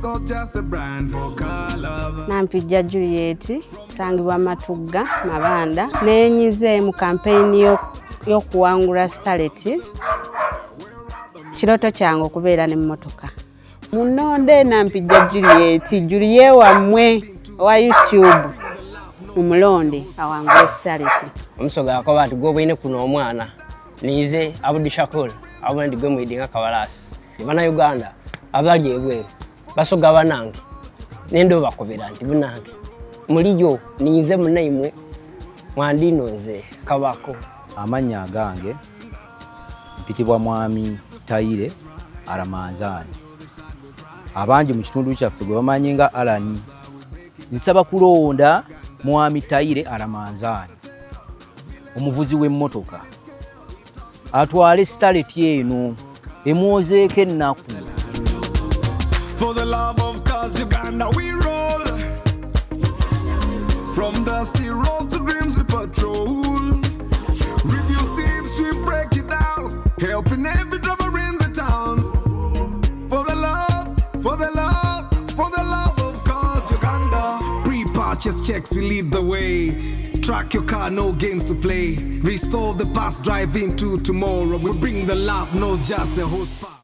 not just a brand for car love. Nampijja Juliet sangibwa Matugga Mabanda nenyize mu campaign y'okuwangula Starlet. Kiroto kyange okubeera n'emmotoka. Munonde Nampijja Juliet wamwe wa YouTube umulonde awangula Starlet. Omusoga akoba ati gwe bwine kuno omwana nize Abdul Shakur abandi gwe mwidinga kabalasi. Bana Uganda abali ebwe basoga banange nendo bakobera nti bunange muliyo nize munaimwe mwandinoze kabako. Amanya agange mpitibwa Mwami Taire Aramanzani. Abangi mu kitundu kyaffe gwe bamanyi nga Alani. Nsaba kulonda Mwami Taire Aramanzani, omuvuzi w'emmotoka, atwale Starlet eno emwozeeko ennaku. For the love of cars, Uganda we roll. From dusty road to dreams we patrol. Review tips we break it down, helping every driver in the town. For the love, for the love, for the love of cars, Uganda. Pre-purchase checks, we lead the way. Track your car, no games to play. Restore the past, drive into tomorrow. We bring the love, not just the horsepower.